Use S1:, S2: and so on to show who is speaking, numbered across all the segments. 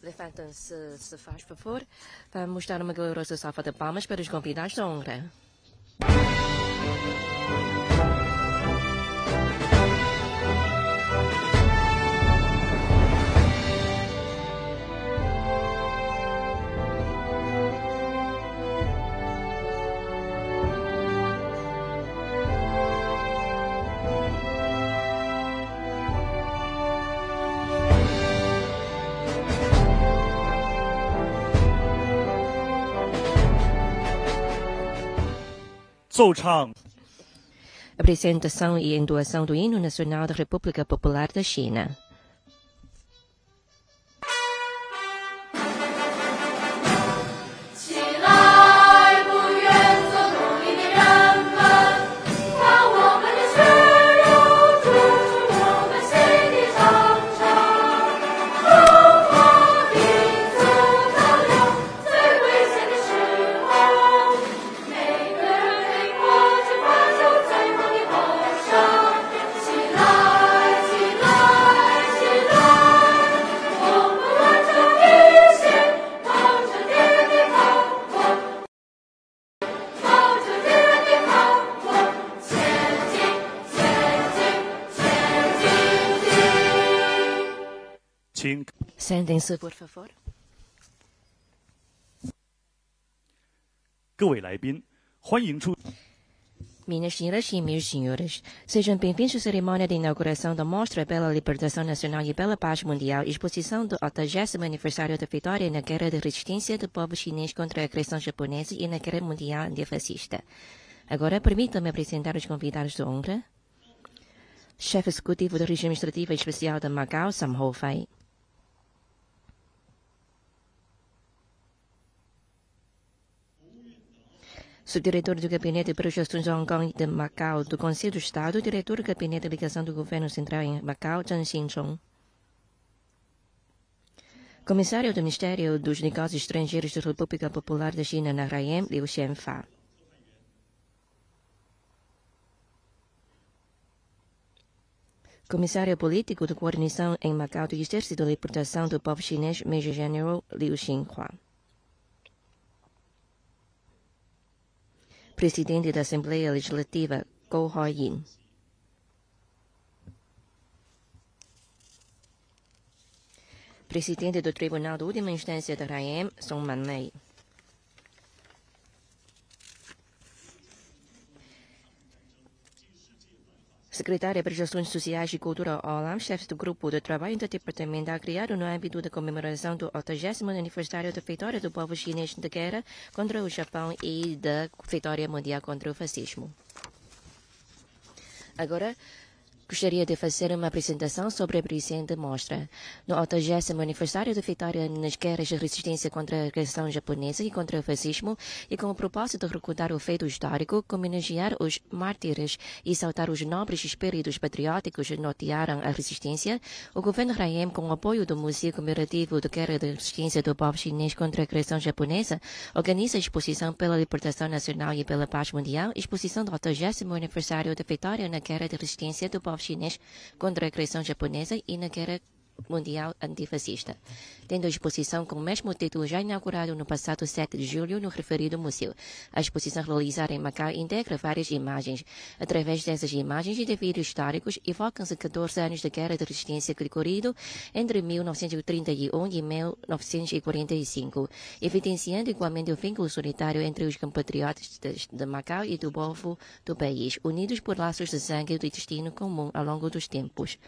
S1: Levantem-se, se faz favor. Vamos dar uma gloriosa salva de palmas para os convidados de honra. Apresentação e entoação do hino nacional da República Popular da China. Sentem-se, por favor.
S2: 各位来宾，欢迎出。
S1: Minhas senhoras e meus senhores, sejam bem-vindos à cerimônia de inauguração da Mostra pela Libertação Nacional e pela Paz Mundial, exposição do 80º aniversário da vitória na Guerra de Resistência do povo chinês contra a agressão japonesa e na Guerra Mundial Antifascista. Agora, permitam-me apresentar os convidados de honra. Chefe Executivo do Regime Administrativo Especial de Macau, Sam Ho-Fai. Subdiretor do Gabinete para os Assuntos de Hong Kong e de Macau do Conselho do Estado, Diretor do Gabinete de Ligação do Governo Central em Macau, Zhang Xinchong. Comissário do Ministério dos Negócios Estrangeiros da República Popular da China na RAEM, Liu Xianfa. Comissário Político de Coordenação em Macau do Exército de Libertação do Povo Chinês, Major General Liu Xinhua. Presidente da Assembleia Legislativa, Guo Huayin. Presidente do Tribunal de Última Instância da RAEM, Song Manmei. Secretária para as Assuntos Sociais e Cultura Olam, chefe do Grupo de Trabalho Interdepartamental criado no âmbito da comemoração do 80º aniversário da vitória do povo chinês na guerra contra o Japão e da vitória mundial contra o fascismo. Agora, gostaria de fazer uma apresentação sobre a presente mostra. No 80º aniversário da vitória nas guerras de resistência contra a agressão japonesa e contra o fascismo, e com o propósito de recordar o feito histórico, homenagear os mártires e exaltar os nobres espíritos patrióticos que nortearam a resistência, o governo RAEM, com o apoio do Museu Comemorativo da Guerra de Resistência do Povo Chinês contra a agressão japonesa, organiza a exposição pela Libertação Nacional e pela Paz Mundial, exposição do 80º aniversário da vitória na Guerra de Resistência do Povo Chinês contra a agressão japonesa e na Guerra Mundial Antifascista, tendo a exposição com o mesmo título já inaugurado no passado 7 de julho no referido museu. A exposição realizada em Macau integra várias imagens. Através dessas imagens e de vídeos históricos, evocam-se 14 anos da Guerra de Resistência que decorrido entre 1931 e 1945, evidenciando igualmente o vínculo solitário entre os compatriotas de Macau e do povo do país, unidos por laços de sangue e de destino comum ao longo dos tempos.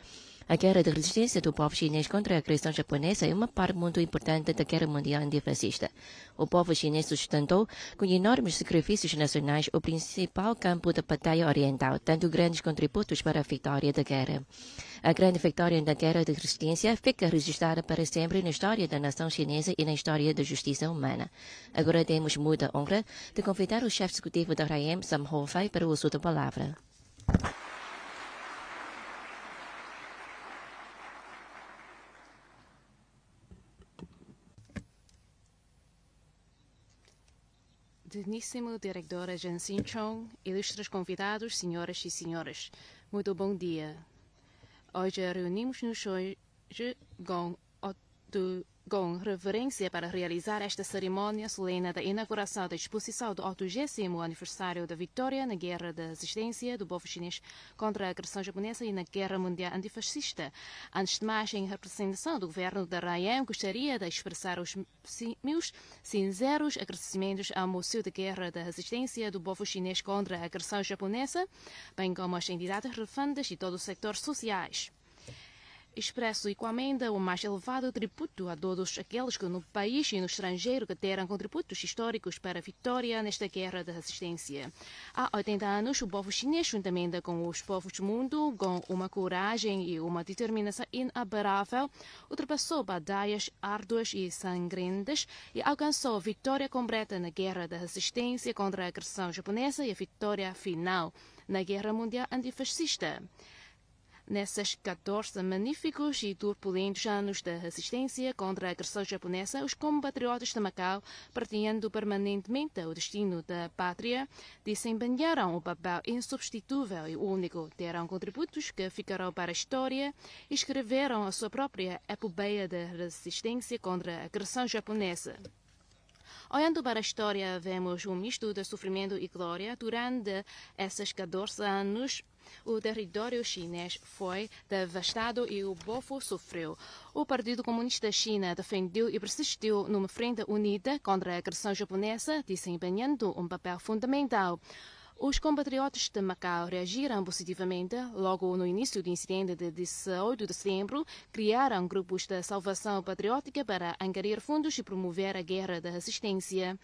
S1: A guerra de resistência do povo chinês contra a agressão japonesa é uma parte muito importante da guerra mundial antifascista. O povo chinês sustentou, com enormes sacrifícios nacionais, o principal campo da batalha oriental, dando grandes contributos para a vitória da guerra. A grande vitória da guerra de resistência fica registrada para sempre na história da nação chinesa e na história da justiça humana. Agora temos muita honra de convidar o chefe executivo da RAEM, Sam Ho-Fai, para o uso da palavra.
S3: Digníssimo diretor Zhang Xinchong, ilustres convidados, senhoras e senhores, muito bom dia. Hoje reunimos-nos com com reverência para realizar esta cerimônia solene da inauguração da exposição do 80º aniversário da vitória na Guerra da Resistência do povo chinês contra a agressão japonesa e na Guerra Mundial Antifascista. Antes de mais, em representação do governo da Raien, gostaria de expressar os meus sinceros agradecimentos ao Museu de Guerra da Resistência do povo chinês contra a agressão japonesa, bem como às entidades relevantes e todos os setores sociais. Expresso igualmente o mais elevado tributo a todos aqueles que no país e no estrangeiro que deram contributos históricos para a vitória nesta guerra da resistência. Há 80 anos, o povo chinês, juntamente com os povos do mundo, com uma coragem e uma determinação inabalável, ultrapassou batalhas árduas e sangrentas e alcançou a vitória completa na guerra da resistência contra a agressão japonesa e a vitória final na Guerra Mundial Antifascista. Nesses 14 magníficos e turbulentos anos da resistência contra a agressão japonesa, os compatriotas de Macau, partilhando permanentemente o destino da pátria, desempenharam um papel insubstituível e único, deram contributos que ficarão para a história e escreveram a sua própria epopeia da resistência contra a agressão japonesa. Olhando para a história, vemos um misto de sofrimento e glória. Durante esses 14 anos, o território chinês foi devastado e o povo sofreu. O Partido Comunista da China defendeu e persistiu numa frente unida contra a agressão japonesa, desempenhando um papel fundamental. Os compatriotas de Macau reagiram positivamente. Logo no início do incidente de 18 de setembro, criaram grupos de salvação patriótica para angariar fundos e promover a guerra da resistência.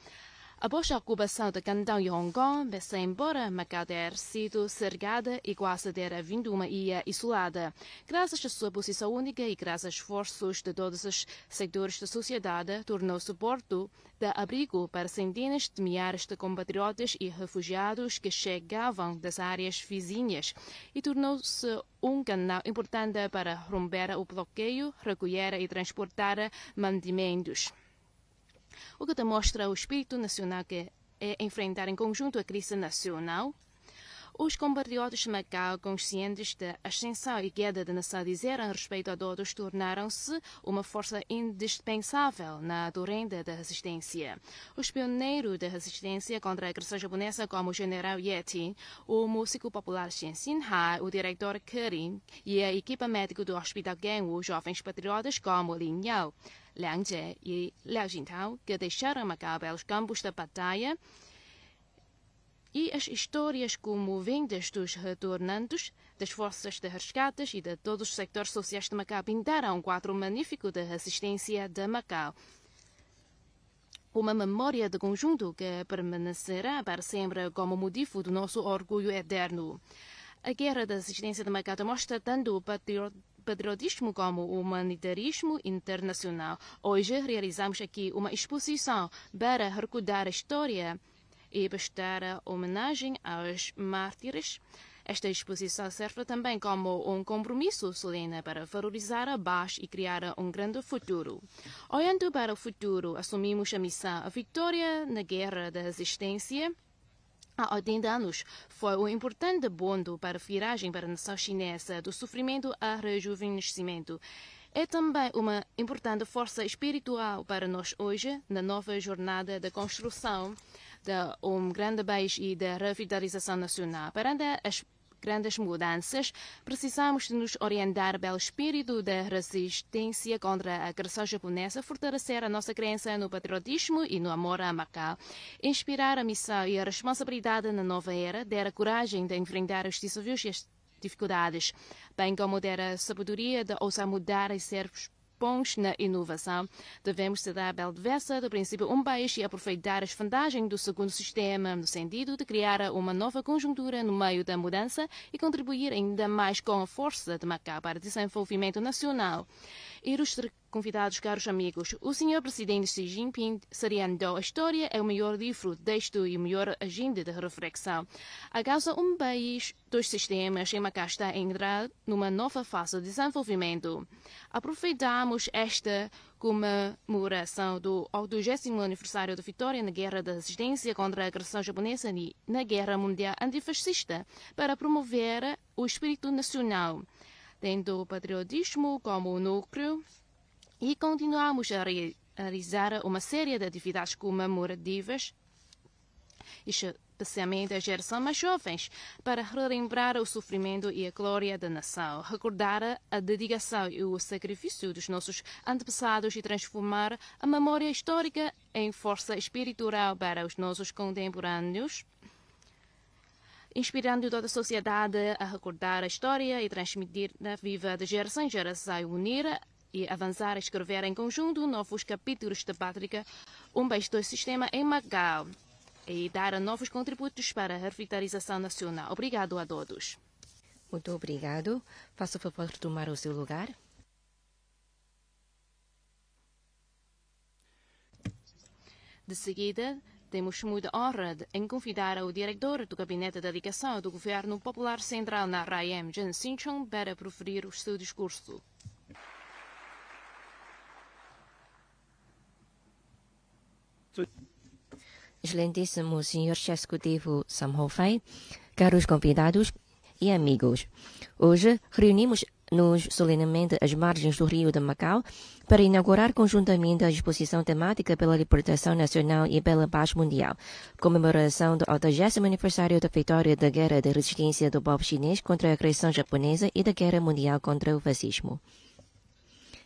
S3: Após a ocupação de Cantão e Hong Kong, pese embora Macau ter sido cercada e quase ter havido uma ilha isolada. Graças à sua posição única e graças aos esforços de todos os setores da sociedade, tornou-se porto de abrigo para centenas de milhares de compatriotas e refugiados que chegavam das áreas vizinhas e tornou-se um canal importante para romper o bloqueio, recolher e transportar mantimentos. O que demonstra o espírito nacional que é enfrentar em conjunto a crise nacional. Os compatriotas de Macau, conscientes da ascensão e queda da nação, disseram respeito a todos, tornaram-se uma força indispensável na torrente da resistência. Os pioneiros da resistência contra a agressão japonesa, como o general Yeti, o músico popular Chen Xinhai, o diretor Kerin e a equipa médica do Hospital Genwu, jovens patriotas como Lin Yao, Liang Jie e Liao Jintao, que deixaram Macau pelos campos da batalha, e as histórias comoventes dos retornantes, das forças de resgates e de todos os sectores sociais de Macau pintaram um quadro magnífico da resistência de Macau. Uma memória de conjunto que permanecerá para sempre como motivo do nosso orgulho eterno. A guerra da resistência de Macau demonstra tanto o patriotismo como o humanitarismo internacional. Hoje realizamos aqui uma exposição para recordar a história e prestar homenagem aos mártires. Esta exposição serve também como um compromisso solene para valorizar a paz e criar um grande futuro. Olhando para o futuro, assumimos a missão. A vitória na guerra da resistência há 80 anos foi um importante ponto para a viragem para a nação chinesa do sofrimento a rejuvenescimento. É também uma importante força espiritual para nós hoje, na nova jornada de construção de um grande país e da revitalização nacional. Perante as grandes mudanças, precisamos de nos orientar pelo espírito da resistência contra a agressão japonesa, fortalecer a nossa crença no patriotismo e no amor a Macau, inspirar a missão e a responsabilidade na nova era, ter a coragem de enfrentar os desafios e as dificuldades, bem como ter a sabedoria de ousar mudar e ser bons na inovação. Devemos se dar pela diversa do princípio um país e aproveitar as vantagens do segundo sistema, no sentido de criar uma nova conjuntura no meio da mudança e contribuir ainda mais com a força de Macau para o desenvolvimento nacional. Ilustres convidados, caros amigos, o Sr. Presidente Xi Jinping salientou: a história é o melhor livro, texto e o melhor agenda de reflexão. A causa um país, dois sistemas, em Macau está a entrar numa nova fase de desenvolvimento. Aproveitamos esta comemoração do 80º aniversário da vitória na Guerra da Resistência contra a agressão japonesa e na Guerra Mundial Antifascista para promover o espírito nacional, tendo o patriotismo como núcleo. E continuamos a realizar uma série de atividades comemorativas, especialmente a geração mais jovens, para relembrar o sofrimento e a glória da nação, recordar a dedicação e o sacrifício dos nossos antepassados e transformar a memória histórica em força espiritual para os nossos contemporâneos, inspirando toda a sociedade a recordar a história e transmitir-la viva de geração em geração, unir e avançar a escrever em conjunto novos capítulos da pátria, um país do sistema em Macau, e dar novos contributos para a revitalização nacional. Obrigado a todos.
S1: Muito obrigado. Faça o favor de tomar o seu lugar.
S3: De seguida, temos muita honra em convidar o diretor do Gabinete de Dedicação do Governo Popular Central na RAEM, Chen Xinchong, para proferir o seu discurso.
S1: Excelentíssimo Sr. Executivo Sam Ho-Fei, caros convidados e amigos. Hoje reunimos-nos solenemente às margens do Rio de Macau para inaugurar conjuntamente a exposição temática pela libertação nacional e pela paz mundial, comemoração do 80º aniversário da vitória da Guerra de Resistência do povo chinês contra a agressão japonesa e da Guerra Mundial contra o fascismo.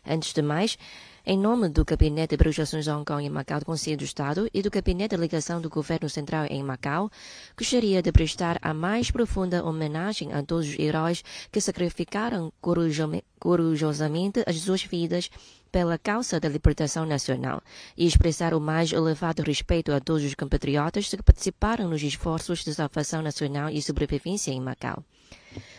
S1: Antes de mais, em nome do Gabinete de Projeções de Hong Kong e Macau do Conselho do Estado e do Gabinete de Ligação do Governo Central em Macau, gostaria de prestar a mais profunda homenagem a todos os heróis que sacrificaram corajosamente as suas vidas pela causa da libertação nacional e expressar o mais elevado respeito a todos os compatriotas que participaram nos esforços de salvação nacional e sobrevivência em Macau.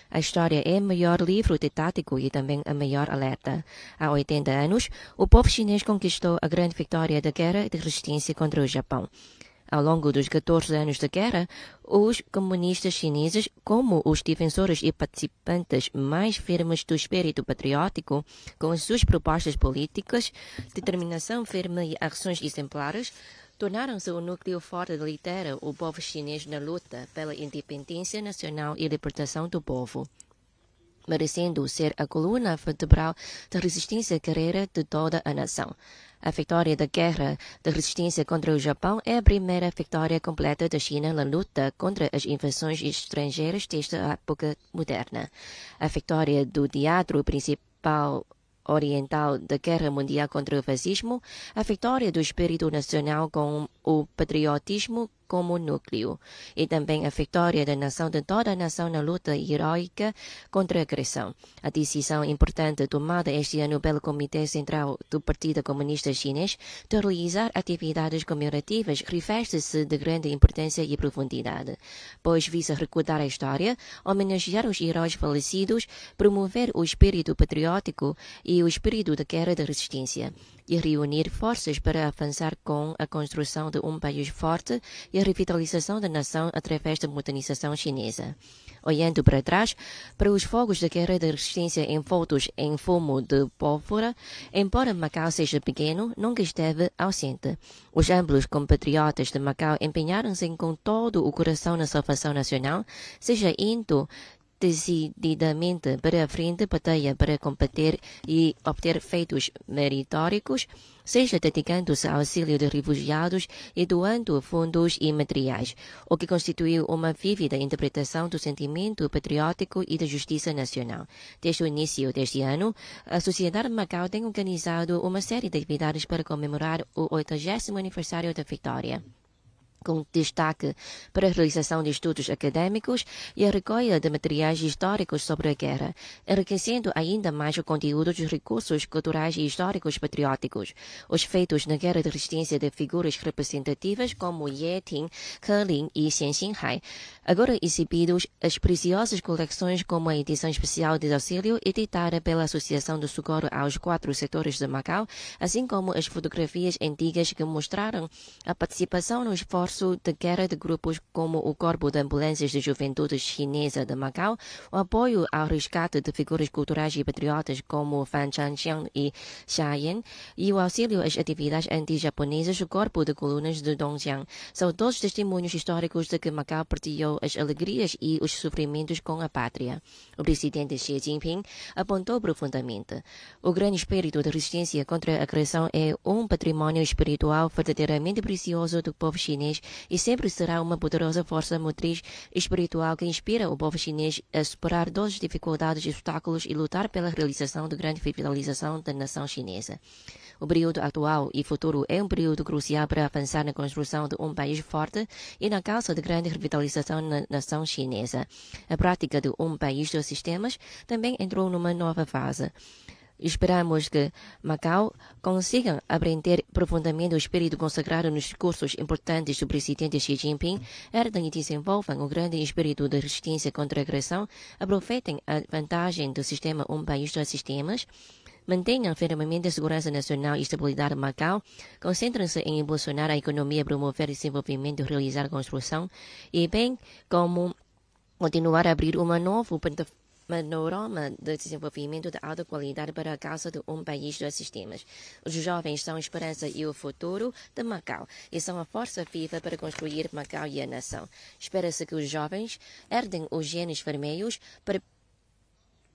S1: A história é o maior livro didático e também a maior alerta. Há 80 anos, o povo chinês conquistou a grande vitória da Guerra de Resistência contra o Japão. Ao longo dos 14 anos da guerra, os comunistas chineses, como os defensores e participantes mais firmes do espírito patriótico, com as suas propostas políticas, determinação firme e ações exemplares, tornaram-se o núcleo forte de lidera o povo chinês na luta pela independência nacional e libertação do povo, merecendo ser a coluna vertebral da resistência guerreira de toda a nação. A vitória da Guerra de Resistência contra o Japão é a primeira vitória completa da China na luta contra as invasões estrangeiras desde a época moderna. A vitória do teatro principal oriental da Guerra Mundial contra o fascismo, a vitória do espírito nacional com o patriotismo como núcleo, e também a vitória da nação de toda a nação na luta heroica contra a agressão. A decisão importante tomada este ano pelo Comitê Central do Partido Comunista Chinês de realizar atividades comemorativas reveste-se de grande importância e profundidade, pois visa recordar a história, homenagear os heróis falecidos, promover o espírito patriótico e o espírito da guerra de resistência, e reunir forças para avançar com a construção de um país forte e a revitalização da nação através da modernização chinesa. Olhando para trás, para os fogos da guerra de resistência envoltos em fumo de pólvora, embora Macau seja pequeno, nunca esteve ausente. Os amplos compatriotas de Macau empenharam-se com todo o coração na salvação nacional, seja indo decididamente para a frente batalha para combater e obter feitos meritóricos, seja dedicando-se ao auxílio de refugiados e doando fundos e materiais, o que constituiu uma vívida interpretação do sentimento patriótico e da justiça nacional. Desde o início deste ano, a Sociedade de Macau tem organizado uma série de atividades para comemorar o 80º aniversário da vitória, com destaque para a realização de estudos acadêmicos e a recolha de materiais históricos sobre a guerra, enriquecendo ainda mais o conteúdo dos recursos culturais e históricos patrióticos. Os feitos na Guerra de Resistência de figuras representativas como Ye Ting, Ke Ling e Xian Xinhai, agora exibidos as preciosas coleções como a edição especial de auxílio editada pela Associação do Socorro aos 4 setores de Macau, assim como as fotografias antigas que mostraram a participação no esforço esforço de guerra de grupos como o Corpo de Ambulâncias de Juventude Chinesa de Macau, o apoio ao resgate de figuras culturais e patriotas como Fan Changxiang e Xia Yan e o auxílio às atividades anti-japonesas do Corpo de Colunas de Dongjiang são todos testemunhos históricos de que Macau partilhou as alegrias e os sofrimentos com a pátria. O presidente Xi Jinping apontou profundamente: o grande espírito de resistência contra a agressão é um patrimônio espiritual verdadeiramente precioso do povo chinês e sempre será uma poderosa força motriz espiritual que inspira o povo chinês a superar todas as dificuldades e obstáculos e lutar pela realização da grande revitalização da nação chinesa. O período atual e futuro é um período crucial para avançar na construção de um país forte e na causa de grande revitalização na nação chinesa. A prática de um país dos sistemas também entrou numa nova fase. Esperamos que Macau consiga apreender profundamente o espírito consagrado nos discursos importantes do presidente Xi Jinping, herdem e desenvolvam o grande espírito de resistência contra a agressão, aproveitem a vantagem do sistema Um País Dois Sistemas, mantenham firmemente a segurança nacional e estabilidade de Macau, concentrem-se em impulsionar a economia, promover desenvolvimento e realizar construção, e bem como continuar a abrir uma nova panorama de desenvolvimento de alta qualidade para a causa de um país dos sistemas. Os jovens são a esperança e o futuro de Macau e são a força viva para construir Macau e a nação. Espera-se que os jovens herdem os genes vermelhos,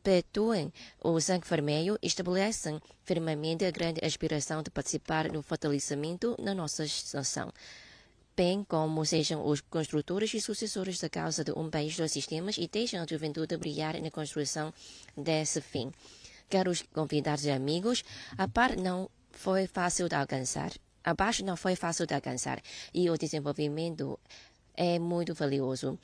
S1: perpetuem o sangue vermelho e estabelecem firmemente a grande aspiração de participar no fortalecimento da nossa nação, bem como sejam os construtores e sucessores da causa de um país dos sistemas e deixam a juventude brilhar na construção desse fim. Caros convidados e amigos, a paz não foi fácil de alcançar. E o desenvolvimento é muito valioso.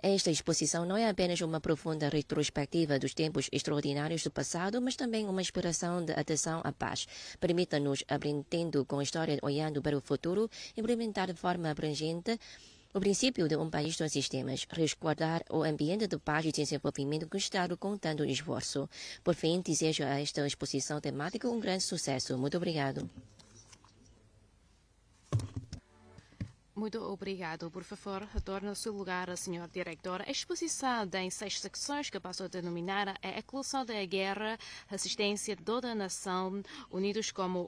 S1: Esta exposição não é apenas uma profunda retrospectiva dos tempos extraordinários do passado, mas também uma inspiração de atenção à paz. Permita-nos, aprendendo com a história, olhando para o futuro, implementar de forma abrangente o princípio de um país dos sistemas, resguardar o ambiente de paz e desenvolvimento conquistado com tanto esforço. Por fim, desejo a esta exposição temática um grande sucesso. Muito obrigado.
S3: Muito obrigado. Por favor, retorne ao seu lugar, Sr. Diretor. A exposição tem 6 secções que passou a denominar a eclosão da guerra, resistência de toda a nação, unidos como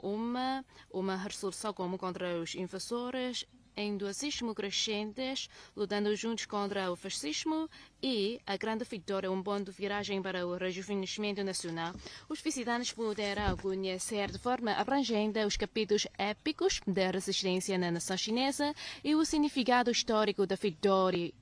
S3: uma resolução comum contra os invasores, endoacismo crescentes, lutando juntos contra o fascismo e a grande vitória, um ponto de viragem para o rejuvenescimento nacional. Os visitantes poderão conhecer de forma abrangente os capítulos épicos da resistência na nação chinesa e o significado histórico da vitória,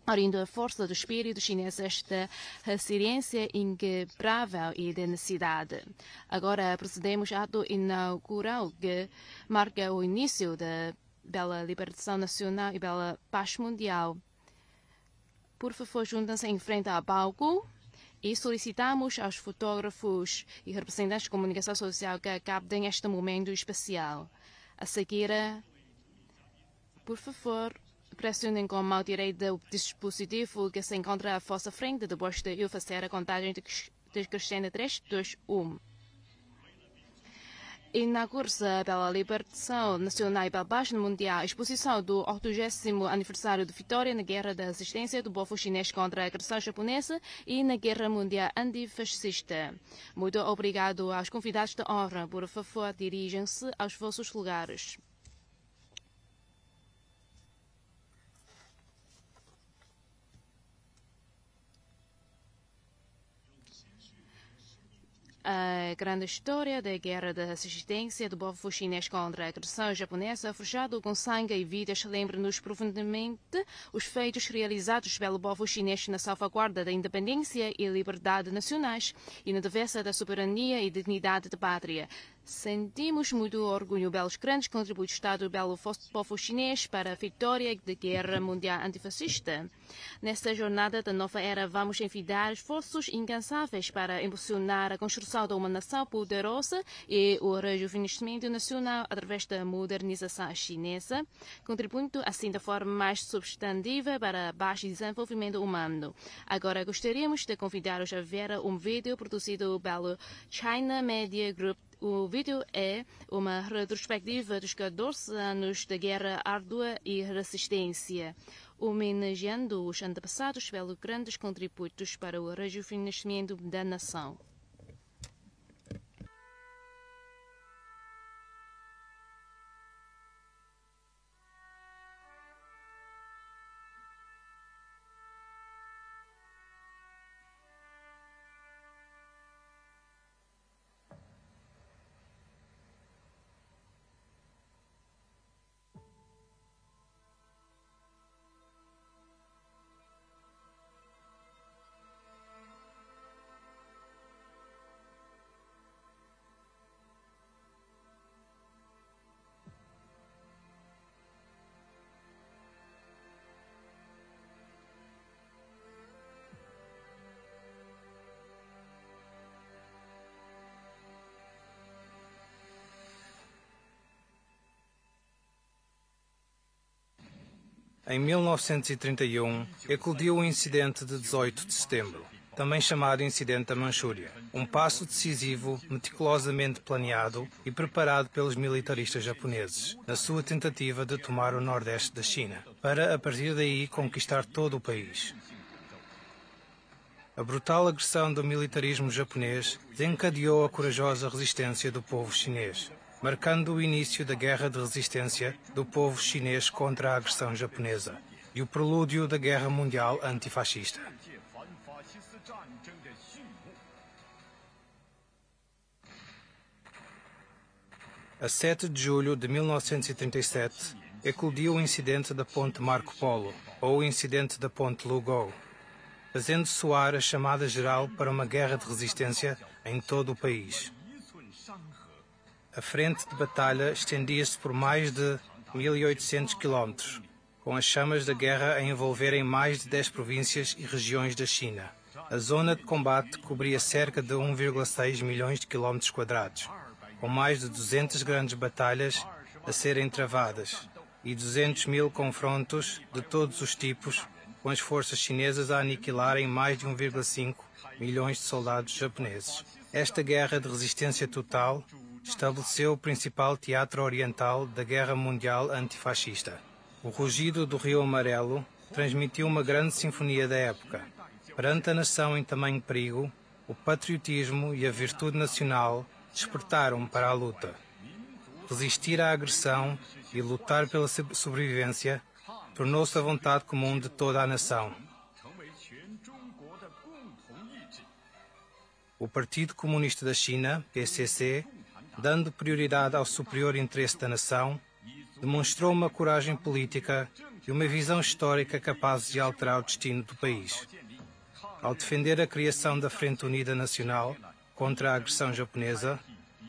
S3: orindo a força do espírito chinês, esta resiliência inquebrável e de necessidade. Agora procedemos ao ato inaugural que marca o início da bela libertação nacional e bela paz mundial. Por favor, juntem-se em frente ao palco e solicitamos aos fotógrafos e representantes de comunicação social que captem este momento especial. A seguir, por favor, pressionem com a mão direita o dispositivo que se encontra à vossa frente depois de eu fazer a contagem decrescente 3, 2, 1. Inaugura-se pela libertação nacional e pela paz mundial a exposição do 80º aniversário de vitória na guerra da resistência do povo chinês contra a agressão japonesa e na guerra mundial antifascista. Muito obrigado aos convidados de honra. Por favor, dirigem-se aos vossos lugares. A grande história da guerra da resistência do povo chinês contra a agressão japonesa, forjado com sangue e vidas, lembra-nos profundamente os feitos realizados pelo povo chinês na salvaguarda da independência e liberdade nacionais e na defesa da soberania e dignidade da pátria. Sentimos muito orgulho pelos grandes contributos dados pelo povo chinês para a vitória da guerra mundial antifascista. Nesta jornada da nova era, vamos envidar esforços incansáveis para impulsionar a construção de uma nação poderosa e o rejuvenescimento nacional através da modernização chinesa, contribuindo assim de forma mais substantiva para a paz e desenvolvimento humano. Agora gostaríamos de convidar-os a ver um vídeo produzido pelo China Media Group O vídeo é uma retrospectiva dos 14 anos da guerra árdua e resistência, homenageando os antepassados pelos grandes contributos para o rejuvenescimento da nação.
S4: Em 1931, eclodiu o incidente de 18 de setembro, também chamado Incidente da Manchúria, um passo decisivo, meticulosamente planeado e preparado pelos militaristas japoneses, na sua tentativa de tomar o nordeste da China, para a partir daí conquistar todo o país. A brutal agressão do militarismo japonês desencadeou a corajosa resistência do povo chinês, marcando o início da guerra de resistência do povo chinês contra a agressão japonesa e o prelúdio da Guerra Mundial Antifascista. A 7 de julho de 1937, eclodiu o incidente da Ponte Marco Polo, ou o incidente da Ponte Lugou, fazendo soar a chamada geral para uma guerra de resistência em todo o país. A frente de batalha estendia-se por mais de 1.800 quilómetros, com as chamas da guerra a envolverem mais de 10 províncias e regiões da China. A zona de combate cobria cerca de 1,6 milhões de quilómetros quadrados, com mais de 200 grandes batalhas a serem travadas e 200.000 confrontos de todos os tipos, com as forças chinesas a aniquilarem mais de 1,5 milhões de soldados japoneses. Esta guerra de resistência total estabeleceu o principal teatro oriental da Guerra Mundial Antifascista. O rugido do Rio Amarelo transmitiu uma grande sinfonia da época. Perante a nação em tamanho perigo, o patriotismo e a virtude nacional despertaram para a luta. Resistir à agressão e lutar pela sobrevivência tornou-se a vontade comum de toda a nação. O Partido Comunista da China, PCC, dando prioridade ao superior interesse da nação, demonstrou uma coragem política e uma visão histórica capazes de alterar o destino do país. Ao defender a criação da Frente Unida Nacional contra a agressão japonesa,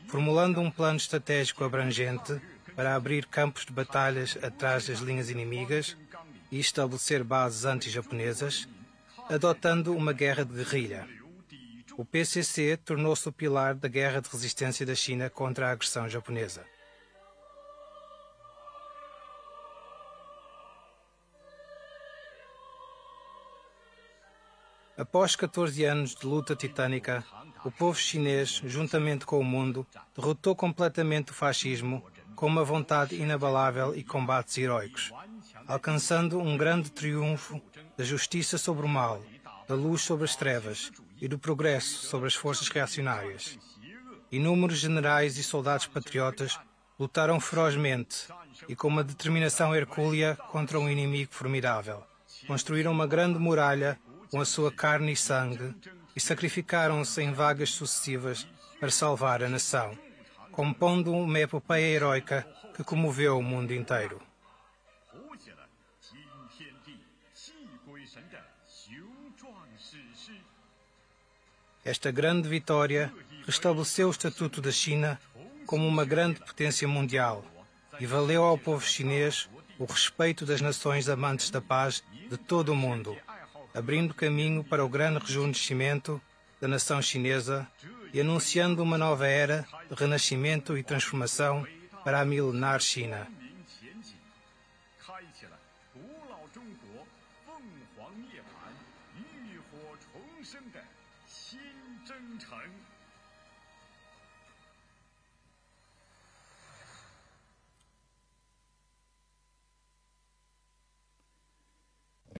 S4: formulando um plano estratégico abrangente para abrir campos de batalhas atrás das linhas inimigas e estabelecer bases anti-japonesas, adotando uma guerra de guerrilha. O PCC tornou-se o pilar da guerra de resistência da China contra a agressão japonesa. Após 14 anos de luta titânica, o povo chinês, juntamente com o mundo, derrotou completamente o fascismo com uma vontade inabalável e combates heroicos, alcançando um grande triunfo da justiça sobre o mal, da luz sobre as trevas e do progresso sobre as forças reacionárias. Inúmeros generais e soldados patriotas lutaram ferozmente e com uma determinação hercúlea contra um inimigo formidável. Construíram uma grande muralha com a sua carne e sangue e sacrificaram-se em vagas sucessivas para salvar a nação, compondo uma epopeia heroica que comoveu o mundo inteiro. Esta grande vitória restabeleceu o estatuto da China como uma grande potência mundial e valeu ao povo chinês o respeito das nações amantes da paz de todo o mundo, abrindo caminho para o grande rejuvenescimento da nação chinesa e anunciando uma nova era de renascimento e transformação para a milenar China.